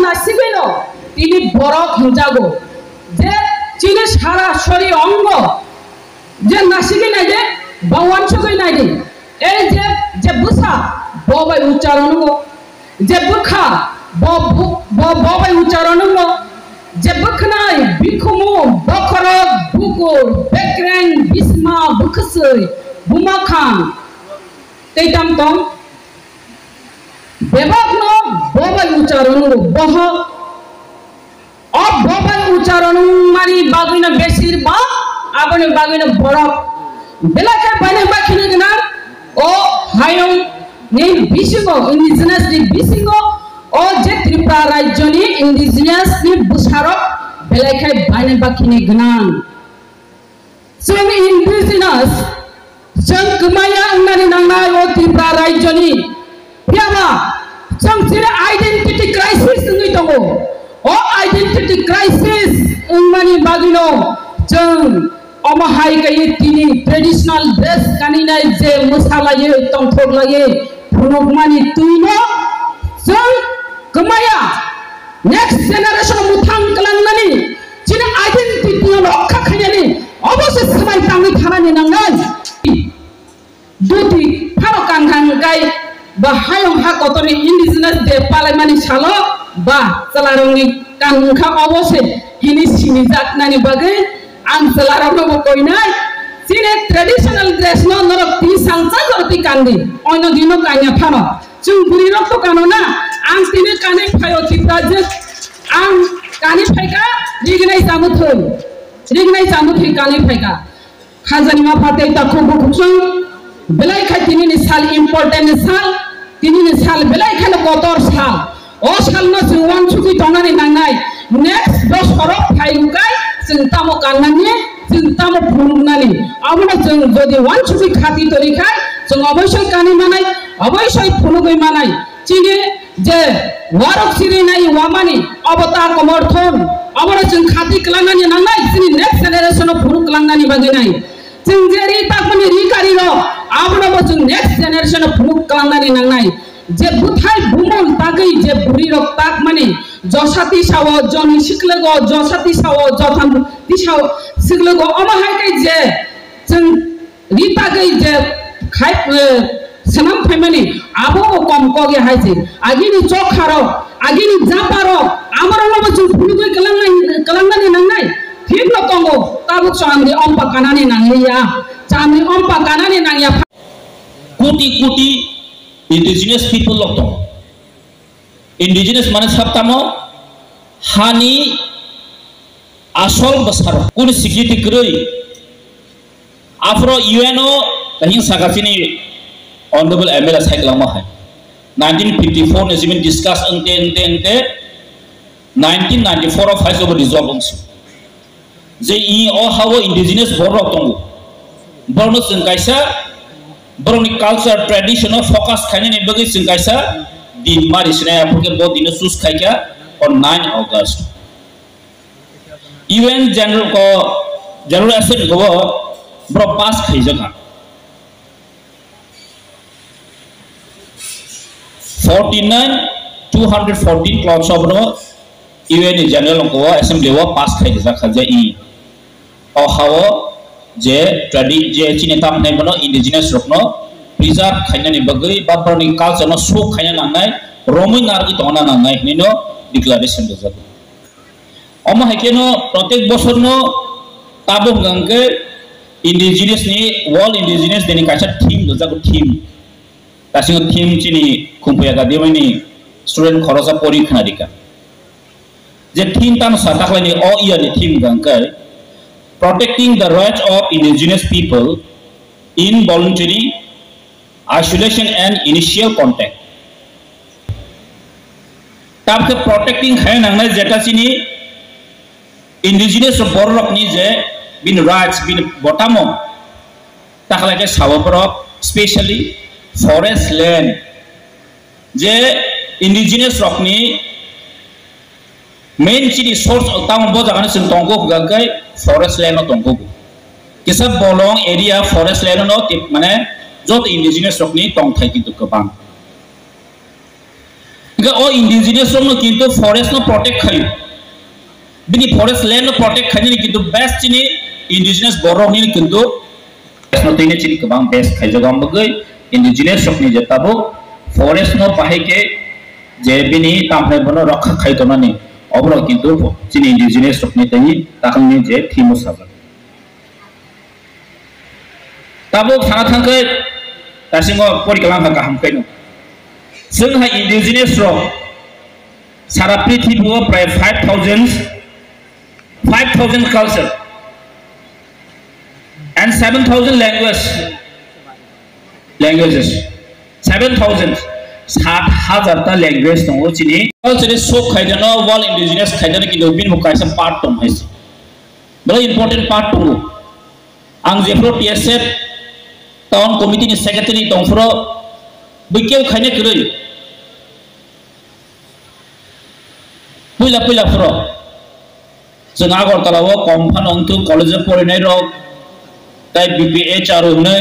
নাসিগেনো তিনি বরক হিনজাগো যে চিনি সারা শরীর অঙ্গ যে নাসিগে নাই যে বাওয়ান ছগই নাই দে এই যে বুসা ববাই উচ্চারণ যে বুখা ববাই উচ্চারণ যে বুখনাই বিখুমু বখরক বুকুর বেক্রেং বিসমা বুখসই বুমাখান তেইতাম তং বেবাগ্ন ববাই উচ্চারণ বহ ববাই উচ্চারণ মানি বাগিনা বেশিরভাগ আপনি বাগিনা বরফ বেলাকে বাইনে বাকিনে গনা ও হায়ং নি বিসিঙ্গ ইন্ডিজিনাস নি বিসিঙ্গ ও যে ত্রিপুরা রাজ্য নি ইন্ডিজিনাস নি বুসারক বেলাকে বাইনে বাকিনে গনা जों इन्डिजिनास जों गोमाया होननानै नांनाय ও ত্রিপুরা রাজ্য নি फियामा जों जेरै आइडेन्टिटी क्राइसिस होननाय दङ ও आइडेन्टिटी क्राइसिस होननानै बागिनो जों अमहाय गई तिनी ट्रेडिशनल ड्रेस गानिनाय जे मोसालायो तंथगलायो फुनुगमानि तुइनो जों गोमाया नेक्स्ट जेनारेशन मुथां कलांनानै जिनि आइडेन्टिटी रक्षा खायनानै अवश्य समाय तांनि थानानै नांनाय दुति फारो कांगांगाय बा हायं हाकतनि इन्डिजिनास दे पालायमानि सालो बा चलारंनि कांखा अवश्य हिनि सिनि जातनानि बागै आं चलारंनो कोइनाय जिने ट्रेडिशनल ड्रेस न नरक ति सांचा जरति कान्दी अन दिनो कान्या फानो जों बुरि रक्त कानो ना आं तिनि काने फायो थिप्राजे आं काने फायका रिगनाय जामुथै काने फायका खाजानि मा फाते ताखौ बुखुसं बेलाय खाय तिनि साल इम्पोर्टेन्ट साल तिनि साल बेलाय खाय कतर साल ओ साल न जों वान सुखि तंनानै नांनाय नेक्स्ट बसरक फायगाय जों तामो कान्नानि जों तामो फुनुगनानि आबना जों जदि वान सुखि खाति तरिखाय जों अवश्य कानि मानाय अवश्य फुनुगै मानाय चिनि जे वारक सिरिनाय वामानि अबता कमर्थन अबना जों खाति कलांनानि नांनाय जोंनि नेक्स्ट जेनेरेशन फुनु कलांनानि बागैनाय जों जेरै ताकनि रिकारिर आबना जों नेक्स्ट जेनेरेशन फुनु कलांनानि नांनाय जे बुथाय बुमन तागै जे बुरि रक्ताक माने जसाति साव जनि सिखलगो जसाति साव जथाम दिसाव सिखलगो अमाहायकै जे जों रितागै जे खाय सनाम फायमानि आबो कम कगे हायजे आगिनि चखारो आगिनि जापारो आमरनो जों फुनुगै कलांनानि नांनाय ठीक न तंगो ताबो चामनि अम्पा कानानि नांलिया चामनि अम्पा कानानि नांया कोटि indigenous people लोग तो indigenous माने सब तामो हानि आसल बसारो कुन सिक्योरिटी करई आफ्रो यूएनओ कहीं सागासिनी ऑनरेबल एमएलए साइक्लामा है 1954 ने जिमिन डिस्कस अंते 1994 of has over resolve J E O how indigenous borrow तंगो Borno जों कायसा बरंनि कल्चर ट्रेडिशन फोकस खाने ने बगे जों कायसा दिन मारिसनाय आपके बहुत दिन चूज खायका on 9 August UN general assembly को ब्रो पास खायजगा 214 क्लॉज ऑफ नो UN जनरल को एसेंबली वो पास खायजा खाजे ई ओ हाव जे जे चिनेता ने बनो इंडिजिनस रखनो प्रिजर्व खायनानि बगै बाबरनि कल्चर न सो खायना नांनाय रोमै नारगि तोना नांनाय हिनो डिक्लारेशन दजाबो अम हायकेनो प्रत्येक बछरनो ताबो गंगे इंडिजिनस नि वर्ल्ड इंडिजिनस देनि कासा थीम दजाबो थीम तासिङो थीम चिनि खुंफया गादेमानि स्टुडेन्ट खरसा परीक्षानिका जे थीम ताम साताखलानि अ इयारनि थीम गंगे protecting the rights of indigenous people in voluntary isolation and initial contact. तब के protecting है नंगने जेटा चिनी indigenous borok नि जे bin rights bin botamo ताकला के सावपरक specially forest land जे indigenous रखनी main चीनी source ताम बहुत जगह से तंगो Gange forest land no tongko kisa bolong area forest land no tip mane jot indigenous rokni tong thai kintu kabang hingga o indigenous rok no kintu forest no protect khayo bini forest land no protect khani kintu best chini indigenous borok ni kintu no tine chini kabang best khaijaga ambagai indigenous rok ni jetabo forest no pahike je bini tamne bono rakha khaitona ni obro kintu chini indigenous rok ni tani takni je thimu sabar tabo thana thangkai tasingo porikalam ka hamkai no जोंहा indigenous rok सारा पृथ्वीआव प्राय 5,000 culture and 7,000 languages 7,000 7,000 ta language dong chini culture sok khaidano wall indigenous khaidano ki do bin mukai sam part tom haisi bala important part to ang jefro tsf town committee ni secretary tongfro bikeu khaine kroi puila fro जों आगरतलाव कमफान अंतु college फरायनाय रक ताइ BPH आरो नै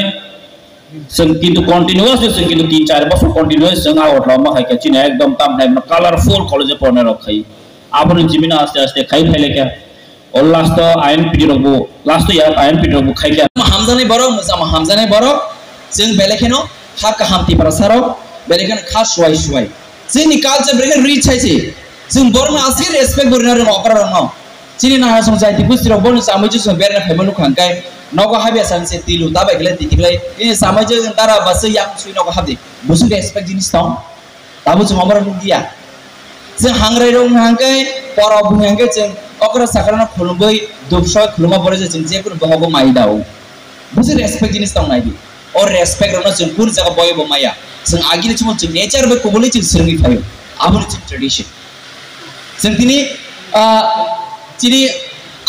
जों किन्तु continuous जों किन्तु 3-4 बছर कन्टिन्युअस जों आगरतलाव माखाय चिना एकदम तामनाय कलरफुल कलेज फरायनाय रक खाय आबोनि जिमिना आस्ते आस्ते खाय फैलेका और लास्ट आईएनपी रकबो लास्ट यार आईएनपी रकबो खायका हामजानाय बरो मोजां हामजानाय बरो जों बेलेखेनो हाका हामति प्रसाराव बेलेखेनो खा सुवाय जोंनि कालचार बेलेखे रिच हायसि जों बरनो आसि रेसपेक्ट बरनो रङ अकरा Sini na hasong jai tipu siro bonus samai ju sumber na family khangkai nogo habia sanse tilu tabai gele tikiblai ini samai ju antara basa yang sui nogo habdi busu respect jinis tong tabu cuma orang mugia jeng hangrai rong hangkai para bu hangkai jeng okra sakarana khulumbai dubsoi khuluma bore jeng jekun bahago mai dau busu respect jinis tong naidi or respect rona jeng pur jaga boy bo maya jeng agile cuma jeng nature be koboli jeng seringi thayo abun jeng tradition jeng tini Jadi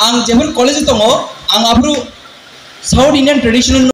ang jehun college itu ngo ang abru South Indian traditional